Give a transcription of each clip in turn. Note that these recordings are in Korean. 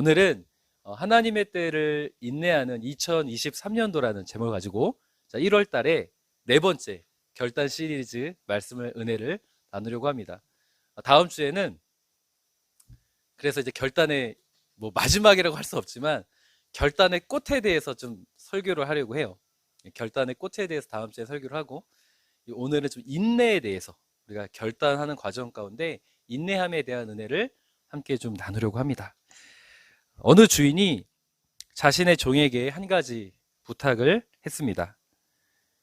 오늘은 하나님의 때를 인내하는 2023년도라는 제목을 가지고 1월 달에 네 번째 결단 시리즈 은혜를 나누려고 합니다. 다음 주에는 그래서 이제 결단의 마지막이라고 할 수 없지만 결단의 꽃에 대해서 좀 설교를 하려고 해요. 결단의 꽃에 대해서 다음 주에 설교를 하고, 오늘은 좀 인내에 대해서, 우리가 결단하는 과정 가운데 인내함에 대한 은혜를 함께 좀 나누려고 합니다. 어느 주인이 자신의 종에게 한 가지 부탁을 했습니다.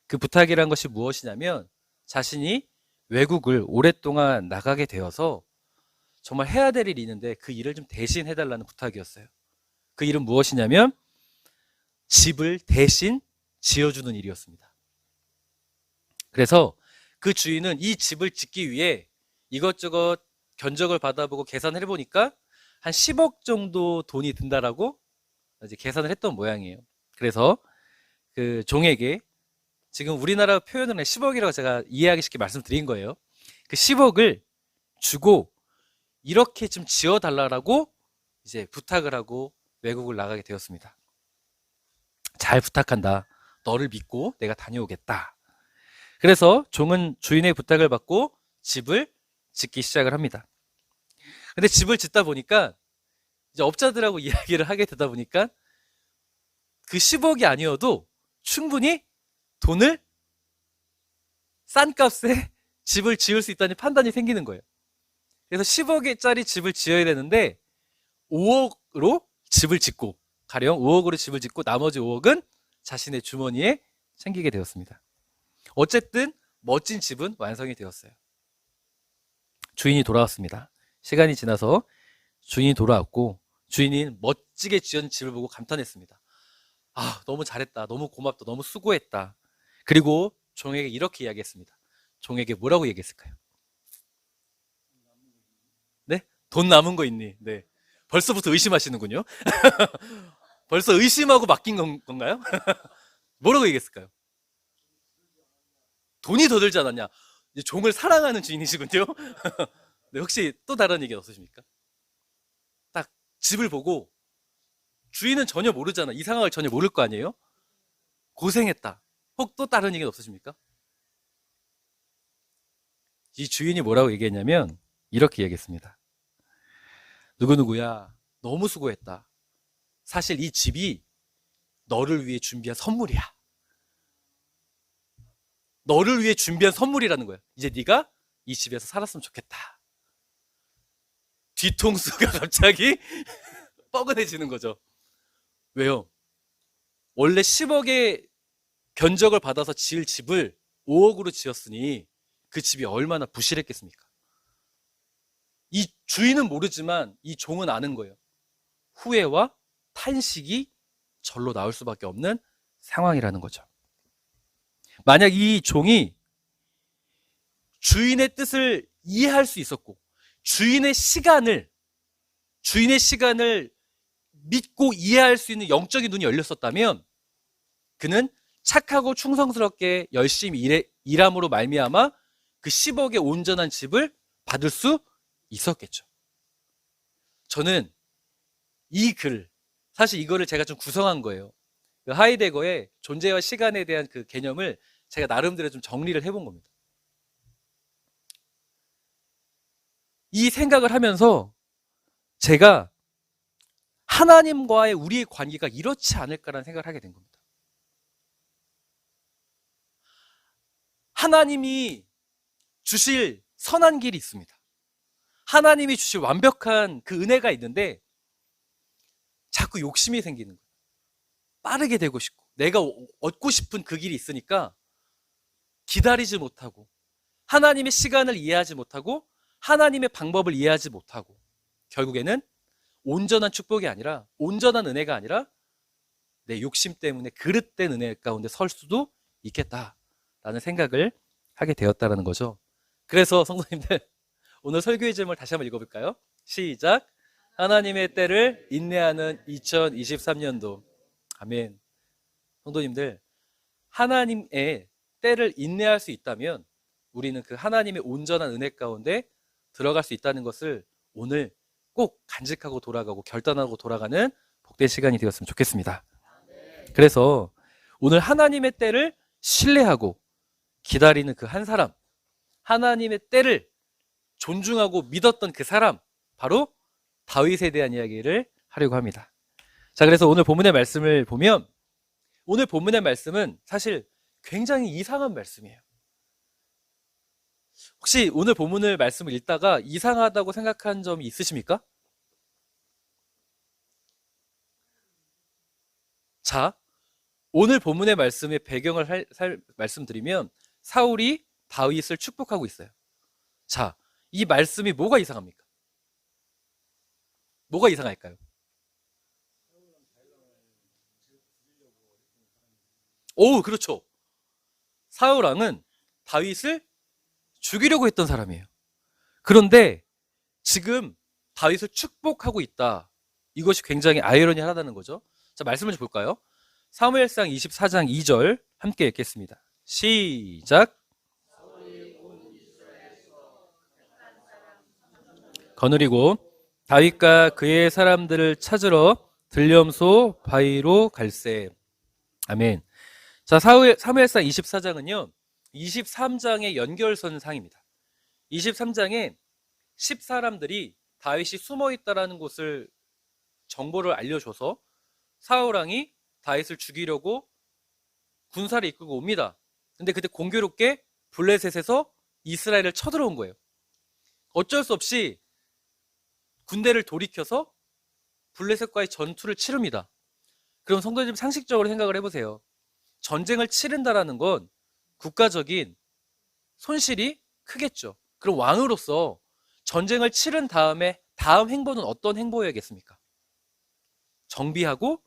그 부탁이란 것이 무엇이냐면, 자신이 외국을 오랫동안 나가게 되어서 정말 해야 될 일이 있는데 그 일을 좀 대신 해달라는 부탁이었어요. 그 일은 무엇이냐면 집을 대신 지어주는 일이었습니다. 그래서 그 주인은 이 집을 짓기 위해 이것저것 견적을 받아보고 계산을 해보니까 한 10억 정도 돈이 든다라고 이제 계산을 했던 모양이에요. 그래서 그 종에게, 지금 우리나라 표현으로 10억이라고 제가 이해하기 쉽게 말씀드린 거예요. 그 10억을 주고 이렇게 좀 지어달라고 이제 부탁을 하고 외국을 나가게 되었습니다. 잘 부탁한다. 너를 믿고 내가 다녀오겠다. 그래서 종은 주인의 부탁을 받고 집을 짓기 시작을 합니다. 근데 집을 짓다 보니까 이제 업자들하고 이야기를 하게 되다 보니까 그 10억이 아니어도 충분히 돈을 싼 값에 집을 지을 수 있다는 판단이 생기는 거예요. 그래서 10억짜리 집을 지어야 되는데 5억으로 집을 짓고, 가령 5억으로 집을 짓고 나머지 5억은 자신의 주머니에 챙기게 되었습니다. 어쨌든 멋진 집은 완성이 되었어요. 주인이 돌아왔습니다. 시간이 지나서 주인이 돌아왔고, 주인이 멋지게 지은 집을 보고 감탄했습니다. 아, 너무 잘했다. 너무 고맙다. 너무 수고했다. 그리고 종에게 이렇게 이야기했습니다. 종에게 뭐라고 얘기했을까요? 네? 돈 남은 거 있니? 네. 벌써부터 의심하시는군요. 벌써 의심하고 맡긴 건가요? 뭐라고 얘기했을까요? 돈이 더 들지 않았냐? 이제 종을 사랑하는 주인이시군요. 네, 혹시 또 다른 얘기 없으십니까? 딱 집을 보고, 주인은 전혀 모르잖아. 이 상황을 전혀 모를 거 아니에요? 고생했다. 혹 또 다른 얘기는 없으십니까? 이 주인이 뭐라고 얘기했냐면 이렇게 얘기했습니다. 누구누구야, 너무 수고했다. 사실 이 집이 너를 위해 준비한 선물이야. 너를 위해 준비한 선물이라는 거야. 이제 네가 이 집에서 살았으면 좋겠다. 뒤통수가 갑자기 뻐근해지는 거죠. 왜요? 원래 10억의 견적을 받아서 지을 집을 5억으로 지었으니 그 집이 얼마나 부실했겠습니까? 이 주인은 모르지만 이 종은 아는 거예요. 후회와 탄식이 절로 나올 수밖에 없는 상황이라는 거죠. 만약 이 종이 주인의 뜻을 이해할 수 있었고 주인의 시간을 믿고 이해할 수 있는 영적인 눈이 열렸었다면 그는 착하고 충성스럽게 열심히 일함으로 말미암아 그 10억의 온전한 집을 받을 수 있었겠죠. 저는 이 글, 사실 이거를 제가 좀 구성한 거예요. 하이데거의 존재와 시간에 대한 그 개념을 제가 나름대로 좀 정리를 해본 겁니다. 이 생각을 하면서 제가 하나님과의 우리의 관계가 이렇지 않을까라는 생각을 하게 된 겁니다. 하나님이 주실 선한 길이 있습니다. 하나님이 주실 완벽한 그 은혜가 있는데 자꾸 욕심이 생기는 거예요. 빠르게 되고 싶고 내가 얻고 싶은 그 길이 있으니까 기다리지 못하고 하나님의 시간을 이해하지 못하고 하나님의 방법을 이해하지 못하고 결국에는 온전한 축복이 아니라 온전한 은혜가 아니라 내 욕심 때문에 그릇된 은혜 가운데 설 수도 있겠다라는 생각을 하게 되었다는 거죠. 그래서 성도님들 오늘 설교의 제목을 다시 한번 읽어볼까요? 시작. 하나님의 때를 인내하는 2023년도. 아멘. 성도님들, 하나님의 때를 인내할 수 있다면 우리는 그 하나님의 온전한 은혜 가운데 들어갈 수 있다는 것을 오늘 꼭 간직하고 돌아가고 결단하고 돌아가는 복된 시간이 되었으면 좋겠습니다. 그래서 오늘 하나님의 때를 신뢰하고 기다리는 그 한 사람, 하나님의 때를 존중하고 믿었던 그 사람, 바로 다윗에 대한 이야기를 하려고 합니다. 자, 그래서 오늘 본문의 말씀을 보면, 오늘 본문의 말씀은 사실 굉장히 이상한 말씀이에요. 혹시 오늘 본문을 말씀을 읽다가 이상하다고 생각한 점이 있으십니까? 자, 오늘 본문의 말씀의 배경을 말씀드리면 사울이 다윗을 축복하고 있어요. 자, 이 말씀이 뭐가 이상합니까? 뭐가 이상할까요? 오, 그렇죠. 사울 왕은 다윗을 죽이려고 했던 사람이에요. 그런데 지금 다윗을 축복하고 있다. 이것이 굉장히 아이러니하다는 거죠. 자, 말씀을 좀 볼까요? 사무엘상 24장 2절 함께 읽겠습니다. 시작. 거느리고 다윗과 그의 사람들을 찾으러 들렴소 바위로 갈새. 아멘. 자, 사무엘상 24장은요 23장의 연결선상입니다. 23장에 10사람들이 다윗이 숨어있다라는 곳을 정보를 알려줘서 사울왕이 다윗을 죽이려고 군사를 이끌고 옵니다. 근데 그때 공교롭게 블레셋에서 이스라엘을 쳐들어온 거예요. 어쩔 수 없이 군대를 돌이켜서 블레셋과의 전투를 치릅니다. 그럼 성도님 상식적으로 생각을 해보세요. 전쟁을 치른다라는 건 국가적인 손실이 크겠죠. 그럼 왕으로서 전쟁을 치른 다음에 다음 행보는 어떤 행보여야겠습니까? 정비하고,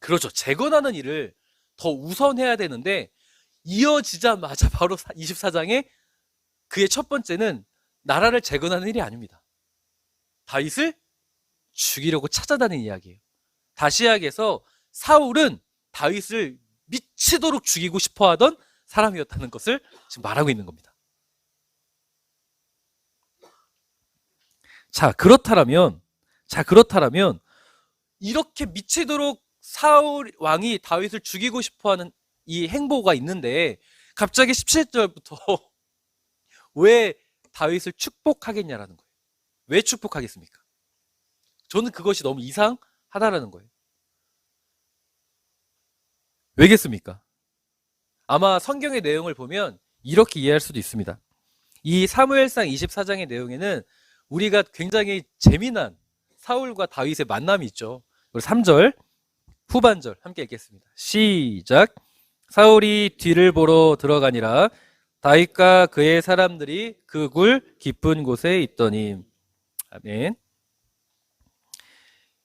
그렇죠, 재건하는 일을 더 우선해야 되는데, 이어지자마자 바로 24장에 그의 첫 번째는 나라를 재건하는 일이 아닙니다. 다윗을 죽이려고 찾아다니는 이야기예요. 다시 이야기해서 사울은 다윗을 미치도록 죽이고 싶어 하던 사람이었다는 것을 지금 말하고 있는 겁니다. 자, 그렇다면 이렇게 미치도록 사울 왕이 다윗을 죽이고 싶어 하는 이 행보가 있는데 갑자기 17절부터 왜 다윗을 축복하겠냐라는 거예요. 왜 축복하겠습니까? 저는 그것이 너무 이상하다라는 거예요. 왜겠습니까? 아마 성경의 내용을 보면 이렇게 이해할 수도 있습니다. 이 사무엘상 24장의 내용에는 우리가 굉장히 재미난 사울과 다윗의 만남이 있죠. 그리고 3절 후반절 함께 읽겠습니다. 시작. 사울이 뒤를 보러 들어가니라 다윗과 그의 사람들이 그 굴 깊은 곳에 있더니. 아멘.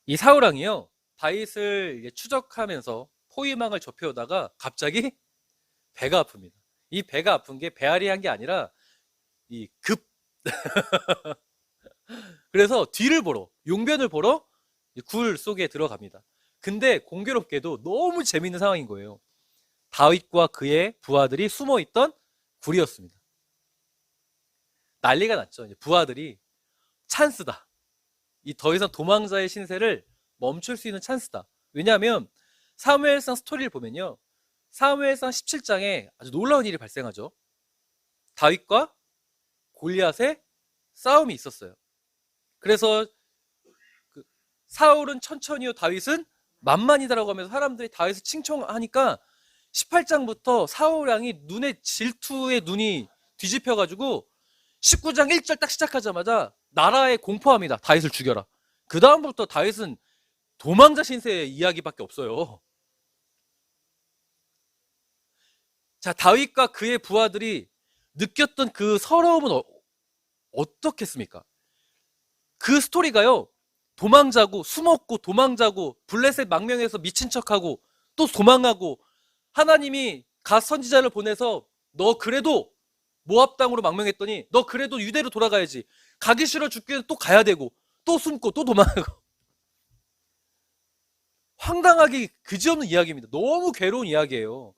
이 사울왕이요 다윗을 추적하면서 포위망을 접해오다가 갑자기 배가 아픕니다. 이 배가 아픈 게 배앓이한 게 아니라 이 급 그래서 뒤를 보러, 용변을 보러 굴 속에 들어갑니다. 근데 공교롭게도 너무 재밌는 상황인 거예요. 다윗과 그의 부하들이 숨어있던 굴이었습니다. 난리가 났죠. 이제 부하들이 찬스다. 이 더 이상 도망자의 신세를 멈출 수 있는 찬스다. 왜냐하면 사무엘상 스토리를 보면요. 사무엘상 17장에 아주 놀라운 일이 발생하죠. 다윗과 골리앗의 싸움이 있었어요. 그래서 사울은 천천히요 다윗은 만만이다라고 하면서 사람들이 다윗을 칭송하니까 18장부터 사울 왕이 질투의 눈이 뒤집혀가지고 19장 1절 딱 시작하자마자 나라에 공포합니다. 다윗을 죽여라. 그 다음부터 다윗은 도망자 신세의 이야기밖에 없어요. 자, 다윗과 그의 부하들이 느꼈던 그 서러움은 어떻겠습니까? 그 스토리가요 도망자고 숨었고 도망자고 블레셋 망명해서 미친 척하고 또 도망하고 하나님이 갓 선지자를 보내서 너 그래도 모압 땅으로 망명했더니 너 그래도 유대로 돌아가야지. 가기 싫어 죽기는 또 가야 되고 또 숨고 또 도망하고 황당하기 그지없는 이야기입니다. 너무 괴로운 이야기예요.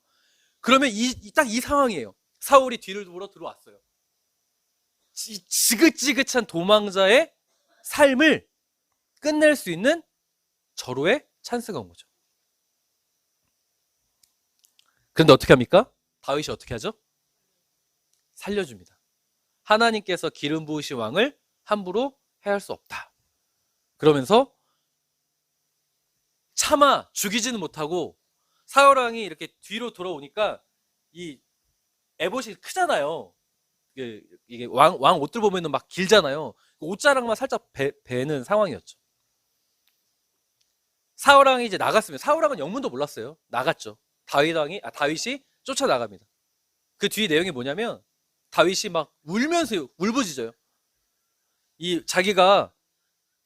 그러면 딱 이 상황이에요. 사울이 뒤를 돌아 들어왔어요. 지긋지긋한 도망자의 삶을 끝낼 수 있는 절호의 찬스가 온 거죠. 그런데 어떻게 합니까? 다윗이 어떻게 하죠? 살려줍니다. 하나님께서 기름 부으신 왕을 함부로 해할 수 없다. 그러면서 차마 죽이지는 못하고 사울왕이 이렇게 뒤로 돌아오니까 이 에봇이 크잖아요. 이게 왕 옷들 보면은 막 길잖아요. 옷자락만 살짝 베는 상황이었죠. 사울왕이 이제 나갔으면 사울왕은 영문도 몰랐어요. 나갔죠. 다윗이 쫓아나갑니다. 그 뒤 내용이 뭐냐면 다윗이 막 울면서 울부짖어요. 이 자기가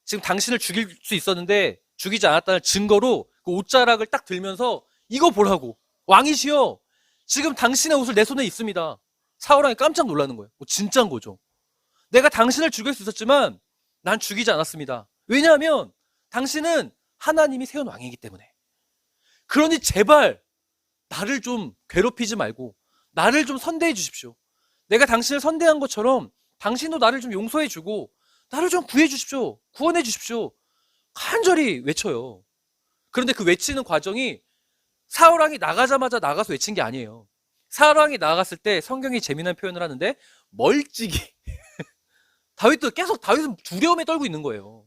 지금 당신을 죽일 수 있었는데 죽이지 않았다는 증거로 그 옷자락을 딱 들면서 이거 보라고 왕이시여 지금 당신의 옷을 내 손에 있습니다. 사울왕이 깜짝 놀라는 거예요. 진짜인 거죠. 내가 당신을 죽일 수 있었지만 난 죽이지 않았습니다. 왜냐하면 당신은 하나님이 세운 왕이기 때문에. 그러니 제발 나를 좀 괴롭히지 말고 나를 좀 선대해 주십시오. 내가 당신을 선대한 것처럼 당신도 나를 좀 용서해 주고 나를 좀 구해 주십시오. 구원해 주십시오. 간절히 외쳐요. 그런데 그 외치는 과정이 사울왕이 나가자마자 나가서 외친 게 아니에요. 사울왕이 나갔을 때 성경이 재미난 표현을 하는데 멀찍이 다윗은 두려움에 떨고 있는 거예요.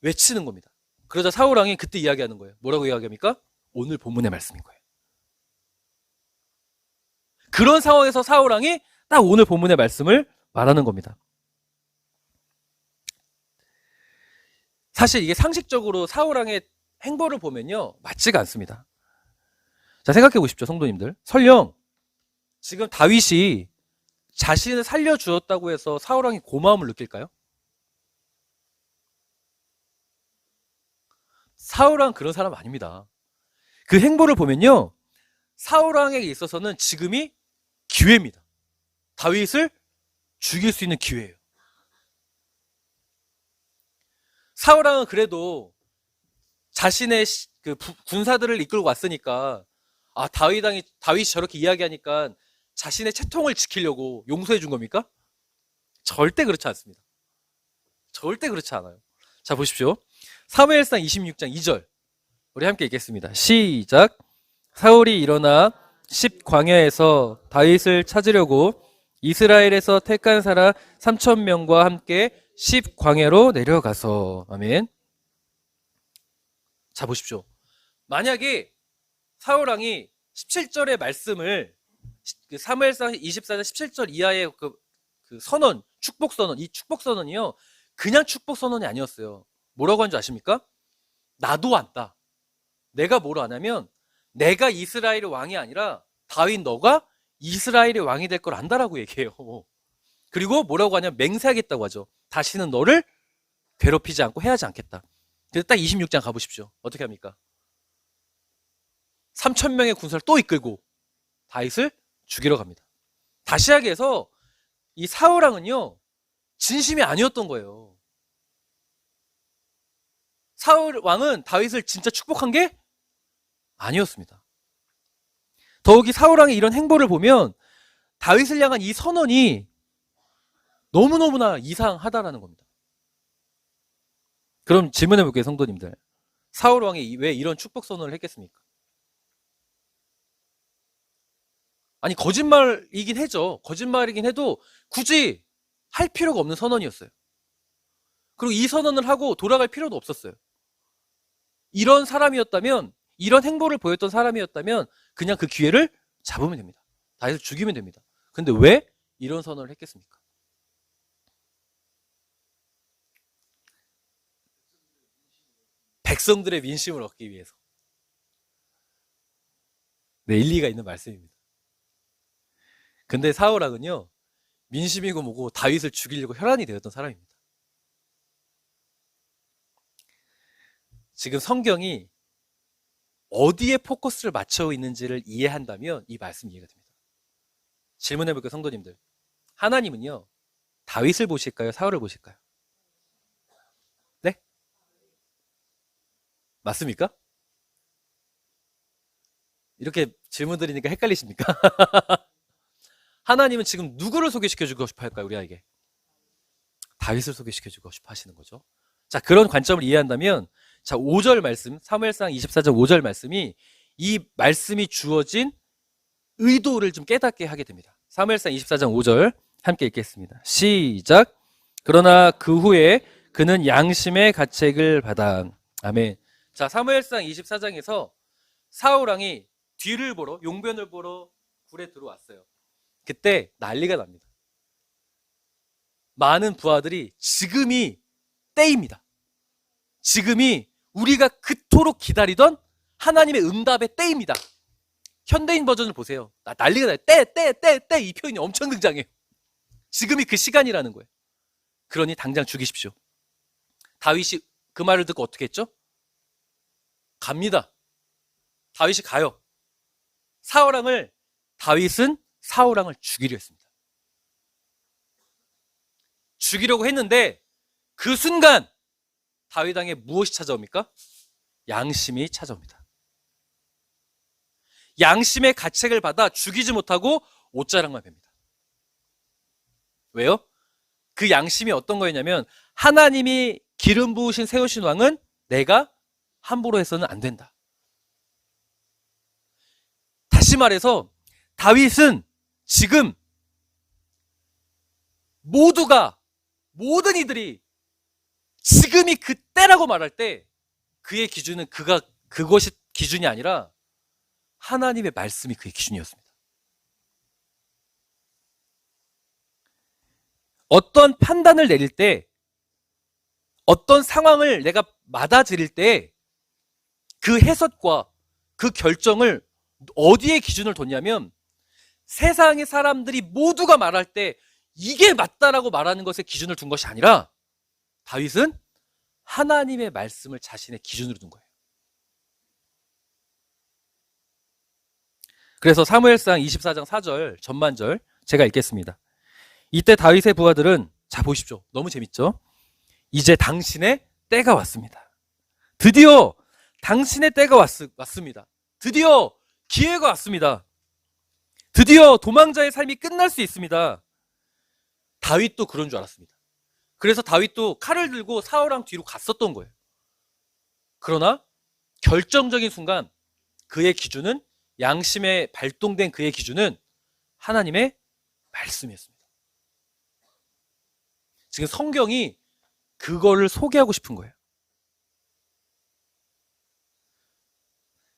외치는 겁니다. 그러자 사울왕이 그때 이야기하는 거예요. 뭐라고 이야기합니까? 오늘 본문의 말씀인 거예요. 그런 상황에서 사울왕이 딱 오늘 본문의 말씀을 말하는 겁니다. 사실 이게 상식적으로 사울왕의 행보를 보면요 맞지가 않습니다. 자, 생각해 보십시오, 성도님들. 설령 지금 다윗이 자신을 살려주었다고 해서 사울왕이 고마움을 느낄까요? 사울왕 그런 사람 아닙니다. 그 행보를 보면요 사울왕에게 있어서는 지금이 기회입니다. 다윗을 죽일 수 있는 기회예요. 사울왕은 그래도 자신의 그 군사들을 이끌고 왔으니까 다윗이 저렇게 이야기하니까 자신의 채통을 지키려고 용서해 준 겁니까? 절대 그렇지 않습니다. 절대 그렇지 않아요. 자, 보십시오. 사무엘상 26장 2절 우리 함께 읽겠습니다. 시작. 사울이 일어나 십광야에서 다윗을 찾으려고 이스라엘에서 택한 사람 3,000명과 함께 십광야로 내려가서. 아멘. 자, 보십시오. 만약에 사울왕이 17절의 말씀을 사무엘상 24장 17절 이하의 그 선언, 축복 선언, 이 축복 선언이요 그냥 축복 선언이 아니었어요. 뭐라고 한 줄 아십니까? 나도 안다. 내가 뭘 아냐면 내가 이스라엘의 왕이 아니라 다윗 너가 이스라엘의 왕이 될 걸 안다라고 얘기해요. 그리고 뭐라고 하냐면 맹세하겠다고 하죠. 다시는 너를 괴롭히지 않고 해하지 않겠다. 그래서 딱 26장 가보십시오. 어떻게 합니까? 3,000명의 군사를 또 이끌고 다윗을 죽이러 갑니다. 다시 이야기해서 이 사울왕은요 진심이 아니었던 거예요. 사울왕은 다윗을 진짜 축복한 게 아니었습니다. 더욱이 사울왕의 이런 행보를 보면 다윗을 향한 이 선언이 너무너무나 이상하다라는 겁니다. 그럼 질문해 볼게요, 성도님들. 사울왕이 왜 이런 축복 선언을 했겠습니까? 아니, 거짓말이긴 해죠. 거짓말이긴 해도 굳이 할 필요가 없는 선언이었어요. 그리고 이 선언을 하고 돌아갈 필요도 없었어요. 이런 사람이었다면, 이런 행보를 보였던 사람이었다면 그냥 그 기회를 잡으면 됩니다. 다윗을 죽이면 됩니다. 근데 왜 이런 선언을 했겠습니까? 백성들의 민심을 얻기 위해서. 네, 일리가 있는 말씀입니다. 근데 사울왕은요 민심이고 뭐고 다윗을 죽이려고 혈안이 되었던 사람입니다. 지금 성경이 어디에 포커스를 맞춰 있는지를 이해한다면 이 말씀 이해가 됩니다. 질문해 볼게요, 성도님들. 하나님은요 다윗을 보실까요, 사울을 보실까요? 네? 맞습니까? 이렇게 질문 드리니까 헷갈리십니까? 하나님은 지금 누구를 소개시켜 주고 싶어 할까요, 우리에게? 다윗을 소개시켜주고 싶어 하시는 거죠. 자, 그런 관점을 이해한다면, 자, 5절 말씀, 사무엘상 24장 5절 말씀이 이 말씀이 주어진 의도를 좀 깨닫게 하게 됩니다. 사무엘상 24장 5절 함께 읽겠습니다. 시작. 그러나 그 후에 그는 양심의 가책을 받아. 아멘. 자, 사무엘상 24장에서 사울왕이 뒤를 보러, 용변을 보러 굴에 들어왔어요. 그때 난리가 납니다. 많은 부하들이 지금이 때입니다. 지금이 우리가 그토록 기다리던 하나님의 응답의 때입니다. 현대인 버전을 보세요. 난리가 나요. 때 이 표현이 엄청 등장해요. 지금이 그 시간이라는 거예요. 그러니 당장 죽이십시오. 다윗이 그 말을 듣고 어떻게 했죠? 갑니다. 다윗이 가요. 다윗은 사울왕을 죽이려 했습니다. 죽이려고 했는데 그 순간 다윗 왕에 무엇이 찾아옵니까? 양심이 찾아옵니다. 양심의 가책을 받아 죽이지 못하고 옷자락만 팹니다. 왜요? 그 양심이 어떤 거였냐면, 하나님이 기름 부으신 세우신 왕은 내가 함부로 해서는 안 된다. 다시 말해서 다윗은 지금 모든 이들이 지금이 그때라고 말할 때 그의 기준은 그것이 기준이 아니라 하나님의 말씀이 그의 기준이었습니다. 어떤 판단을 내릴 때, 어떤 상황을 내가 받아들일 때 그 해석과 그 결정을 어디에 기준을 뒀냐면, 세상의 사람들이 모두가 말할 때 이게 맞다라고 말하는 것에 기준을 둔 것이 아니라 다윗은 하나님의 말씀을 자신의 기준으로 둔 거예요. 그래서 사무엘상 24장 4절 전반절 제가 읽겠습니다. 이때 다윗의 부하들은, 자 보십시오. 너무 재밌죠? 이제 당신의 때가 왔습니다. 드디어 당신의 때가 왔습니다. 드디어 기회가 왔습니다. 드디어 도망자의 삶이 끝날 수 있습니다. 다윗도 그런 줄 알았습니다. 그래서 다윗도 칼을 들고 사울왕 뒤로 갔었던 거예요. 그러나 결정적인 순간 그의 기준은, 양심에 발동된 그의 기준은 하나님의 말씀이었습니다. 지금 성경이 그거를 소개하고 싶은 거예요.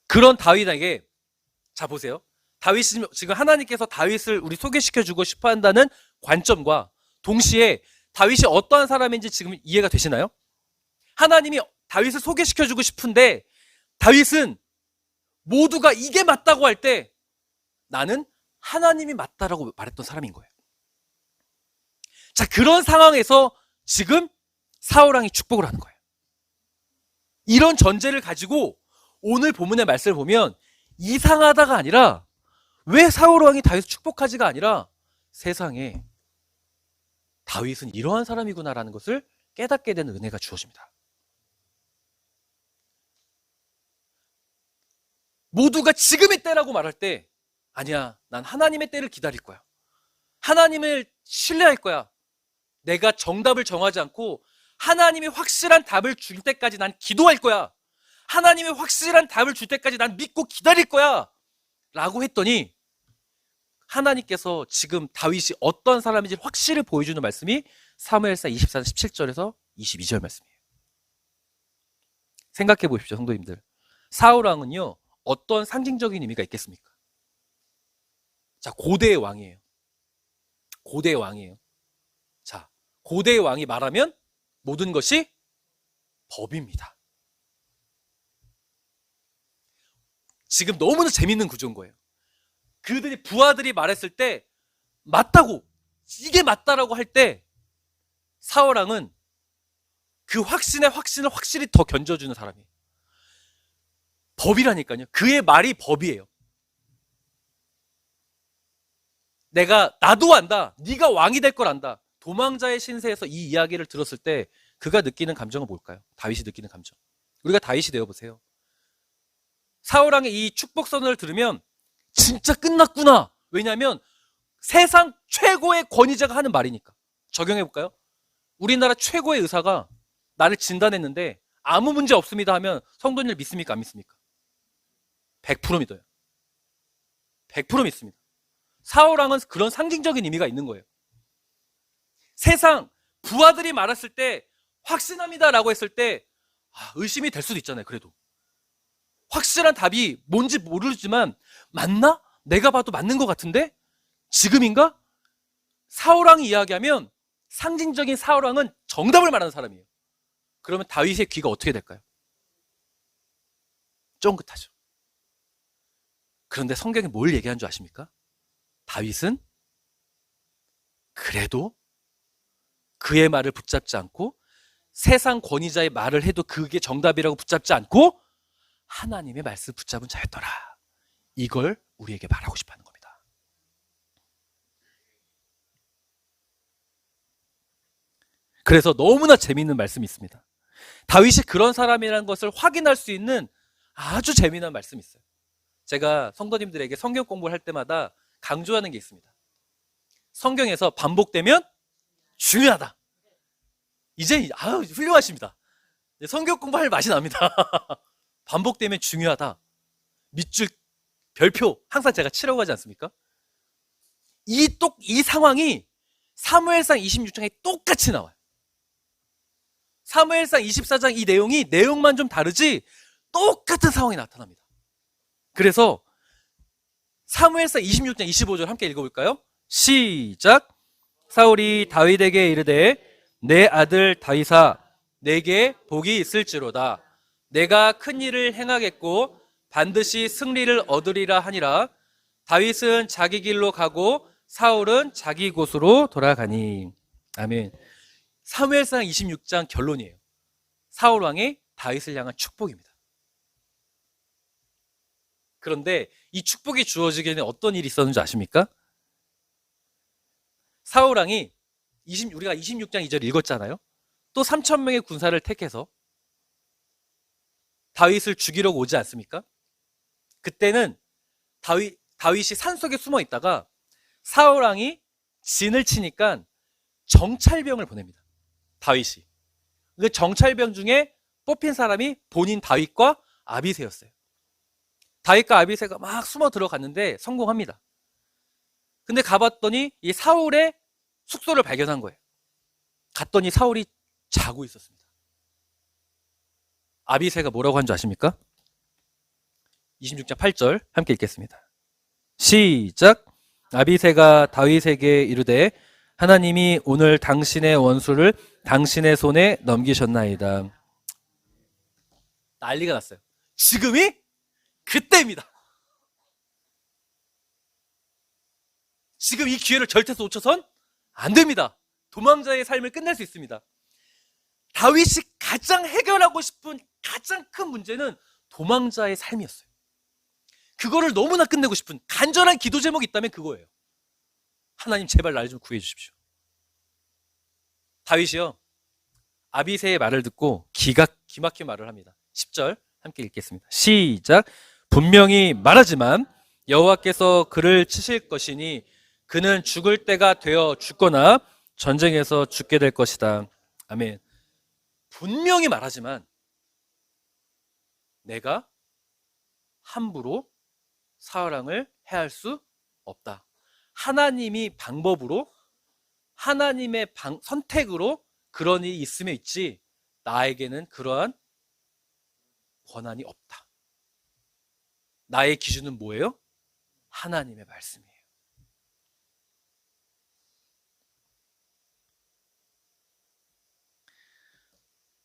그런 다윗에게, 자 보세요. 다윗이 지금 하나님께서 다윗을 우리 소개시켜주고 싶어 한다는 관점과 동시에 다윗이 어떠한 사람인지 지금 이해가 되시나요? 하나님이 다윗을 소개시켜주고 싶은데 다윗은 모두가 이게 맞다고 할 때 나는 하나님이 맞다라고 말했던 사람인 거예요. 자, 그런 상황에서 지금 사울왕이 축복을 하는 거예요. 이런 전제를 가지고 오늘 본문의 말씀을 보면 이상하다가 아니라, 왜 사울왕이 다윗을 축복하지가 아니라, 세상에 다윗은 이러한 사람이구나라는 것을 깨닫게 되는 은혜가 주어집니다. 모두가 지금의 때라고 말할 때, 아니야, 난 하나님의 때를 기다릴 거야. 하나님을 신뢰할 거야. 내가 정답을 정하지 않고 하나님이 확실한 답을 줄 때까지 난 기도할 거야. 하나님이 확실한 답을 줄 때까지 난 믿고 기다릴 거야 라고 했더니, 하나님께서 지금 다윗이 어떤 사람인지 확실히 보여주는 말씀이 사무엘상 24장 17절에서 22절 말씀이에요. 생각해 보십시오, 성도님들. 사울왕은요, 어떤 상징적인 의미가 있겠습니까? 자, 고대의 왕이에요. 고대의 왕이에요. 자, 고대의 왕이 말하면 모든 것이 법입니다. 지금 너무나 재밌는 구조인 거예요. 부하들이 말했을 때 맞다고, 이게 맞다라고 할 때 사울왕은 그 확신을 확실히 더 견져주는 사람이에요. 법이라니까요. 그의 말이 법이에요. 나도 안다. 네가 왕이 될 걸 안다. 도망자의 신세에서 이 이야기를 들었을 때 그가 느끼는 감정은 뭘까요? 다윗이 느끼는 감정. 우리가 다윗이 되어보세요. 사울왕의 이 축복 선언을 들으면 진짜 끝났구나. 왜냐하면 세상 최고의 권위자가 하는 말이니까. 적용해볼까요? 우리나라 최고의 의사가 나를 진단했는데 아무 문제 없습니다 하면 성도님들 믿습니까? 안 믿습니까? 100% 믿어요. 100% 믿습니다. 사울왕은 그런 상징적인 의미가 있는 거예요. 세상 부하들이 말했을 때 확신합니다 라고 했을 때 의심이 될 수도 있잖아요. 그래도 확실한 답이 뭔지 모르지만 맞나? 내가 봐도 맞는 것 같은데? 지금인가? 사울왕이 이야기하면 상징적인 사울왕은 정답을 말하는 사람이에요. 그러면 다윗의 귀가 어떻게 될까요? 쫑긋하죠. 그런데 성경이 뭘 얘기한 줄 아십니까? 다윗은 그래도 그의 말을 붙잡지 않고 세상 권위자의 말을 해도 그게 정답이라고 붙잡지 않고 하나님의 말씀을 붙잡은 자였더라. 이걸 우리에게 말하고 싶어 하는 겁니다. 그래서 너무나 재미있는 말씀이 있습니다. 다윗이 그런 사람이라는 것을 확인할 수 있는 아주 재미난 말씀이 있어요. 제가 성도님들에게 성경 공부를 할 때마다 강조하는 게 있습니다. 성경에서 반복되면 중요하다. 이제 훌륭하십니다. 성경 공부할 맛이 납니다. 반복되면 중요하다. 밑줄 별표 항상 제가 치라고 하지 않습니까? 이 상황이 사무엘상 26장에 똑같이 나와요. 사무엘상 24장 이 내용만 좀 다르지 똑같은 상황이 나타납니다. 그래서 사무엘상 26장 25절 함께 읽어볼까요? 시작. 사울이 다윗에게 이르되 내 아들 다윗아 내게 복이 있을지로다. 내가 큰 일을 행하겠고 반드시 승리를 얻으리라 하니라. 다윗은 자기 길로 가고 사울은 자기 곳으로 돌아가니. 아멘. 사무엘상 26장 결론이에요. 사울 왕의 다윗을 향한 축복입니다. 그런데 이 축복이 주어지기 전에 어떤 일이 있었는지 아십니까? 사울 왕이 우리가 26장 2절 읽었잖아요. 또 3,000명의 군사를 택해서 다윗을 죽이려고 오지 않습니까? 그때는 다윗이 산속에 숨어 있다가 사울 왕이 진을 치니까 정찰병을 보냅니다. 다윗이. 그 정찰병 중에 뽑힌 사람이 본인 다윗과 아비새였어요. 다윗과 아비새가 막 숨어 들어갔는데 성공합니다. 근데 가봤더니 이 사울의 숙소를 발견한 거예요. 갔더니 사울이 자고 있었습니다. 아비새가 뭐라고 한 줄 아십니까? 26장 8절 함께 읽겠습니다. 시작. 아비새가 다윗에게 이르되 하나님이 오늘 당신의 원수를 당신의 손에 넘기셨나이다. 난리가 났어요. 지금이 그때입니다. 지금 이 기회를 절대로 놓쳐선 안 됩니다. 도망자의 삶을 끝낼 수 있습니다. 다윗이 가장 해결하고 싶은 가장 큰 문제는 도망자의 삶이었어요. 그거를 너무나 끝내고 싶은 간절한 기도 제목이 있다면 그거예요. 하나님 제발 날 좀 구해 주십시오. 다윗이요 아비새의 말을 듣고 기가 막힌 말을 합니다. 10절 함께 읽겠습니다. 시작. 분명히 말하지만 여호와께서 그를 치실 것이니 그는 죽을 때가 되어 죽거나 전쟁에서 죽게 될 것이다. 아멘. 분명히 말하지만 내가 함부로 사울왕을 해할 수 없다. 하나님이 방법으로 하나님의 선택으로 그런 일이 있으면 있지 나에게는 그러한 권한이 없다. 나의 기준은 뭐예요? 하나님의 말씀이에요.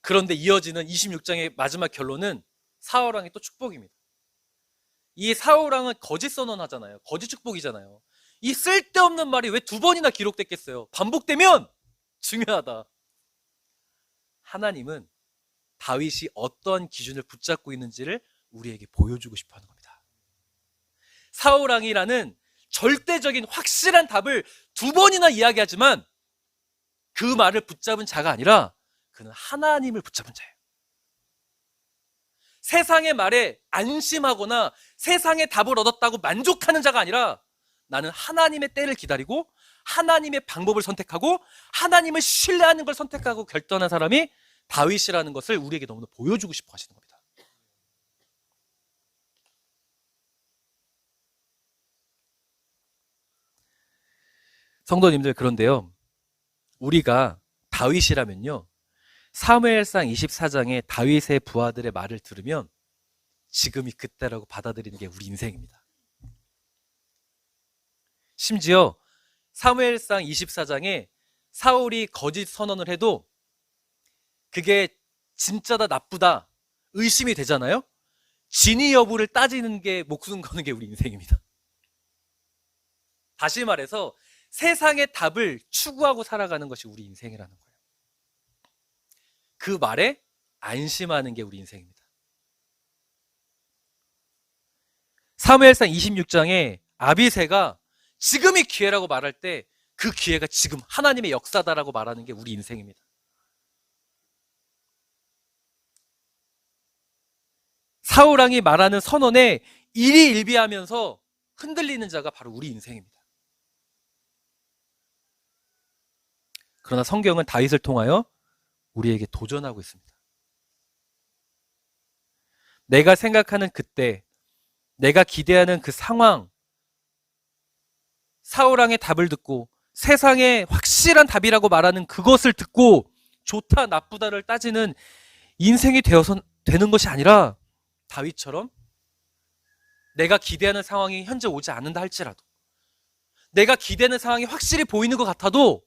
그런데 이어지는 26장의 마지막 결론은 사울왕의 또 축복입니다. 이 사울왕은 거짓 선언하잖아요. 거짓 축복이잖아요. 이 쓸데없는 말이 왜 2번이나 기록됐겠어요? 반복되면 중요하다. 하나님은 다윗이 어떤 기준을 붙잡고 있는지를 우리에게 보여주고 싶어 하는 겁니다. 사울왕이라는 절대적인 확실한 답을 2번이나 이야기하지만 그 말을 붙잡은 자가 아니라 그는 하나님을 붙잡은 자예요. 세상의 말에 안심하거나 세상의 답을 얻었다고 만족하는 자가 아니라 나는 하나님의 때를 기다리고 하나님의 방법을 선택하고 하나님을 신뢰하는 걸 선택하고 결단한 사람이 다윗이라는 것을 우리에게 너무나 보여주고 싶어 하시는 겁니다. 성도님들, 그런데요, 우리가 다윗이라면요, 사무엘상 24장의 다윗의 부하들의 말을 들으면 지금이 그때라고 받아들이는 게 우리 인생입니다. 심지어 사무엘상 24장에 사울이 거짓 선언을 해도 그게 진짜다 나쁘다 의심이 되잖아요. 진위 여부를 따지는 게 목숨 거는 게 우리 인생입니다. 다시 말해서 세상의 답을 추구하고 살아가는 것이 우리 인생이라는 거예요. 그 말에 안심하는 게 우리 인생입니다. 사무엘상 26장에 아비새가 지금이 기회라고 말할 때 그 기회가 지금 하나님의 역사다라고 말하는 게 우리 인생입니다. 사울왕이 말하는 선언에 일희일비하면서 흔들리는 자가 바로 우리 인생입니다. 그러나 성경은 다윗을 통하여 우리에게 도전하고 있습니다. 내가 생각하는 그때, 내가 기대하는 그 상황, 사울왕의 답을 듣고 세상의 확실한 답이라고 말하는 그것을 듣고 좋다 나쁘다를 따지는 인생이 되는 것이 아니라 다윗처럼 내가 기대하는 상황이 현재 오지 않는다 할지라도, 내가 기대하는 상황이 확실히 보이는 것 같아도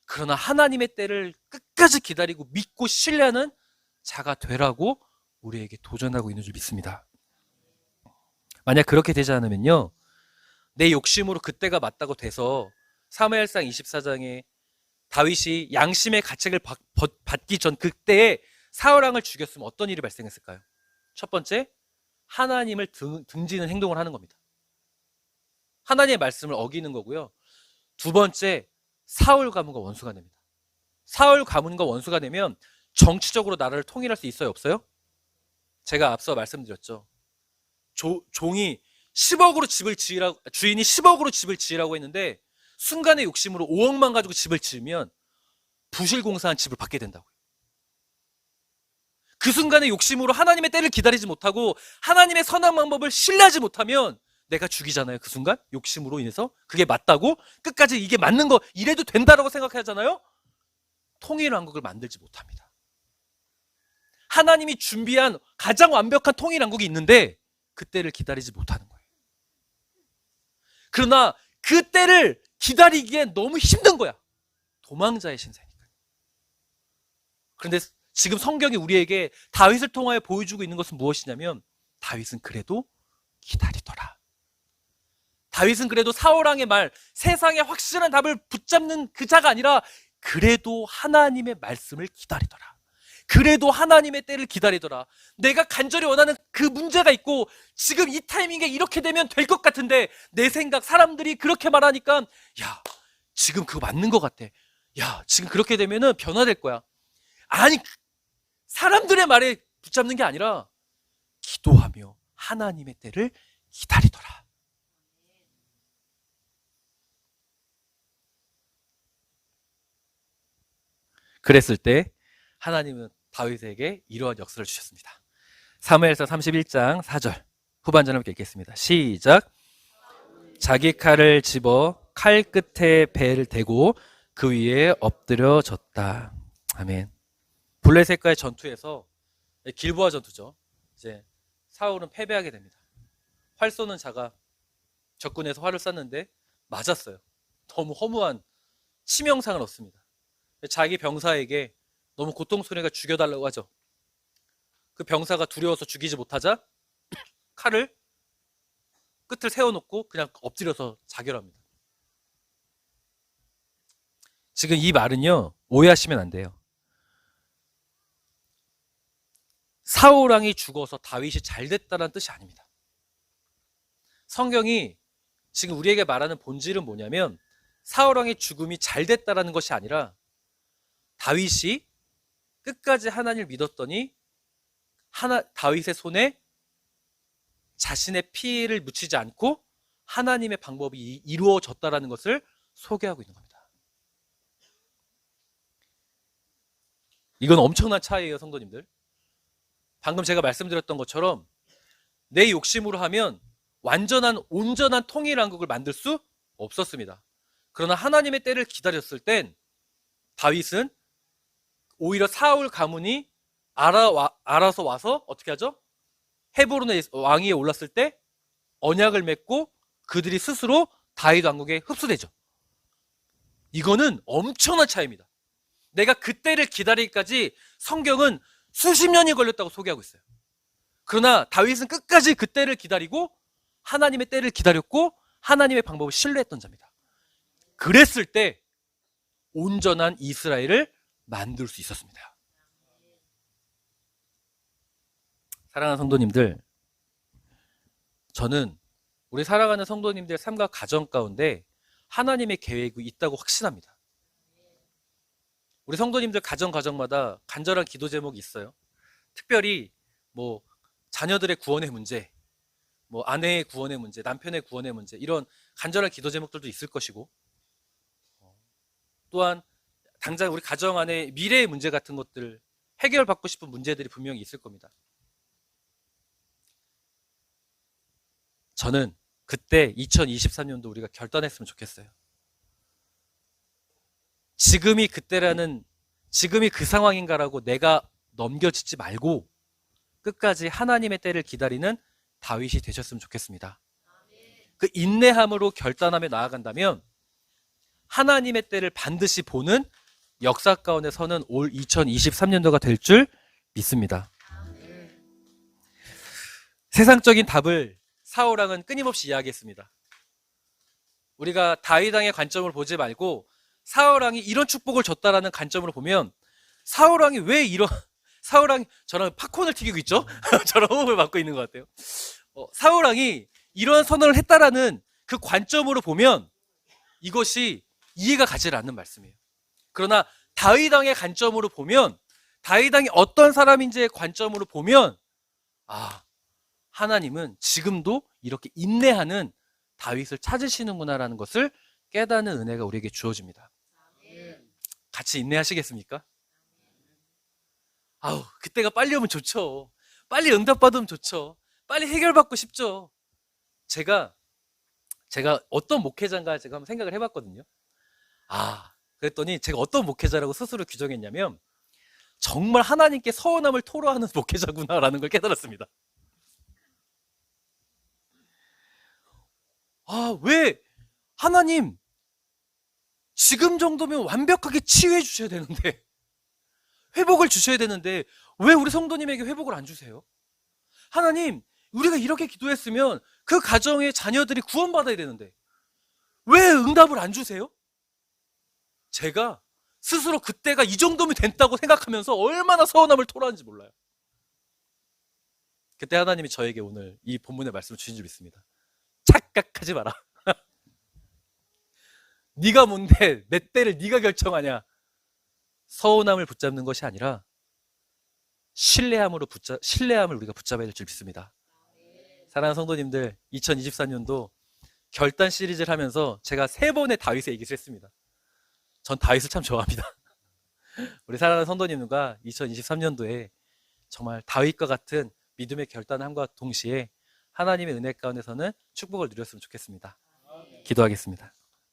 그러나 하나님의 때를 끝까지 기다리고 믿고 신뢰하는 자가 되라고 우리에게 도전하고 있는 줄 믿습니다. 만약 그렇게 되지 않으면요, 내 욕심으로 그때가 맞다고 돼서 사무엘상 24장에 다윗이 양심의 가책을 받기 전 그때에 사울왕을 죽였으면 어떤 일이 발생했을까요? 첫 번째, 하나님을 등지는 행동을 하는 겁니다. 하나님의 말씀을 어기는 거고요. 두 번째, 사울 가문과 원수가 됩니다. 사울 가문과 원수가 되면 정치적으로 나라를 통일할 수 있어요, 없어요? 제가 앞서 말씀드렸죠. 종이 10억으로 집을 지으라고, 주인이 10억으로 집을 지으라고 했는데 순간의 욕심으로 5억만 가지고 집을 지으면 부실공사한 집을 받게 된다고요. 그 순간의 욕심으로 하나님의 때를 기다리지 못하고 하나님의 선한 방법을 신뢰하지 못하면 내가 죽이잖아요. 그 순간 욕심으로 인해서 그게 맞다고 끝까지 이게 맞는 거 이래도 된다라고 생각하잖아요. 통일왕국을 만들지 못합니다. 하나님이 준비한 가장 완벽한 통일왕국이 있는데 그 때를 기다리지 못하는 거예요. 그러나 그 때를 기다리기엔 너무 힘든 거야. 도망자의 신세니까. 그런데 지금 성경이 우리에게 다윗을 통하여 보여주고 있는 것은 무엇이냐면 다윗은 그래도 기다리더라. 다윗은 그래도 사울왕의 말, 세상의 확실한 답을 붙잡는 그 자가 아니라 그래도 하나님의 말씀을 기다리더라. 그래도 하나님의 때를 기다리더라. 내가 간절히 원하는 그 문제가 있고 지금 이 타이밍에 이렇게 되면 될 것 같은데 내 생각, 사람들이 그렇게 말하니까 야, 지금 그거 맞는 것 같아. 야, 지금 그렇게 되면은 변화될 거야. 아니, 사람들의 말에 붙잡는 게 아니라 기도하며 하나님의 때를 기다리더라. 그랬을 때 하나님은 다윗에게 이러한 역사를 주셨습니다. 사무엘상 31장 4절 후반전을 함께 읽겠습니다. 시작. 자기 칼을 집어 칼 끝에 배를 대고 그 위에 엎드려졌다. 아멘. 블레셋과의 전투에서 길보아 전투죠. 이제 사울은 패배하게 됩니다. 활 쏘는 자가 적군에서 활을 쐈는데 맞았어요. 너무 허무한 치명상을 얻습니다. 자기 병사에게 너무 고통스러우니까 죽여달라고 하죠. 그 병사가 두려워서 죽이지 못하자 칼을 끝을 세워놓고 그냥 엎드려서 자결합니다. 지금 이 말은요, 오해하시면 안 돼요. 사울왕이 죽어서 다윗이 잘 됐다는 뜻이 아닙니다. 성경이 지금 우리에게 말하는 본질은 뭐냐면 사울왕의 죽음이 잘 됐다는 것이 아니라 다윗이 끝까지 하나님을 믿었더니 다윗의 손에 자신의 피를 묻히지 않고 하나님의 방법이 이루어졌다는 것을 소개하고 있는 겁니다. 이건 엄청난 차이예요, 성도님들. 방금 제가 말씀드렸던 것처럼 내 욕심으로 하면 온전한 통일왕국을 만들 수 없었습니다. 그러나 하나님의 때를 기다렸을 땐 다윗은 오히려 사울 가문이 알아서 와서 어떻게 하죠? 헤브론의 왕위에 올랐을 때 언약을 맺고 그들이 스스로 다윗 왕국에 흡수되죠. 이거는 엄청난 차이입니다. 내가 그때를 기다리기까지 성경은 수십 년이 걸렸다고 소개하고 있어요. 그러나 다윗은 끝까지 그때를 기다리고 하나님의 때를 기다렸고 하나님의 방법을 신뢰했던 자입니다. 그랬을 때 온전한 이스라엘을 만들 수 있었습니다. 사랑하는 성도님들, 저는 우리 사랑하는 성도님들의 삶과 가정 가운데 하나님의 계획이 있다고 확신합니다. 우리 성도님들 가정마다 간절한 기도 제목이 있어요. 특별히 뭐 자녀들의 구원의 문제, 뭐 아내의 구원의 문제, 남편의 구원의 문제, 이런 간절한 기도 제목들도 있을 것이고, 또한 당장 우리 가정 안에 미래의 문제 같은 것들, 해결받고 싶은 문제들이 분명히 있을 겁니다. 저는 그때 2023년도 우리가 결단했으면 좋겠어요. 지금이 그 상황인가라고 내가 넘겨짓지 말고 끝까지 하나님의 때를 기다리는 다윗이 되셨으면 좋겠습니다. 그 인내함으로 결단하며 나아간다면 하나님의 때를 반드시 보는 역사 가운데 서는 올 2023년도가 될 줄 믿습니다. 세상적인 답을 사울왕은 끊임없이 이야기했습니다. 우리가 다윗 왕의 관점을 보지 말고 사울왕이 이런 축복을 줬다라는 관점으로 보면 사울왕이 저랑 팝콘을 튀기고 있죠? 저런 호흡을 맡고 있는 것 같아요. 사울왕이 이런 선언을 했다라는 그 관점으로 보면 이것이 이해가 가지 않는 말씀이에요. 그러나 다윗 왕의 관점으로 보면, 다윗 왕이 어떤 사람인지의 관점으로 보면, 하나님은 지금도 이렇게 인내하는 다윗을 찾으시는구나라는 것을 깨닫는 은혜가 우리에게 주어집니다. 같이 인내하시겠습니까? 그때가 빨리 오면 좋죠. 빨리 응답받으면 좋죠. 빨리 해결받고 싶죠. 제가 어떤 목회자인가 제가 한번 생각을 해봤거든요. 그랬더니 제가 어떤 목회자라고 스스로 규정했냐면 정말 하나님께 서운함을 토로하는 목회자구나라는 걸 깨달았습니다. 왜 하나님 지금 정도면 완벽하게 치유해 주셔야 되는데, 회복을 주셔야 되는데 왜 우리 성도님에게 회복을 안 주세요? 하나님, 우리가 이렇게 기도했으면 그 가정의 자녀들이 구원받아야 되는데 왜 응답을 안 주세요? 제가 스스로 그때가 이 정도면 됐다고 생각하면서 얼마나 서운함을 토로하는지 몰라요. 그때 하나님이 저에게 오늘 이 본문의 말씀을 주신 줄 믿습니다. 착각하지 마라. 네가 뭔데 내 때를 네가 결정하냐. 서운함을 붙잡는 것이 아니라 신뢰함을 우리가 붙잡아야 될 줄 믿습니다. 사랑하는 성도님들, 2024년도 결단 시리즈를 하면서 제가 3번의 다윗의 얘기를 했습니다. 전 다윗을 참 좋아합니다. 우리 사랑하는 성도님과 2023년도에 정말 다윗과 같은 믿음의 결단함과 동시에 하나님의 은혜 가운데서는 축복을 누렸으면 좋겠습니다. 기도하겠습니다.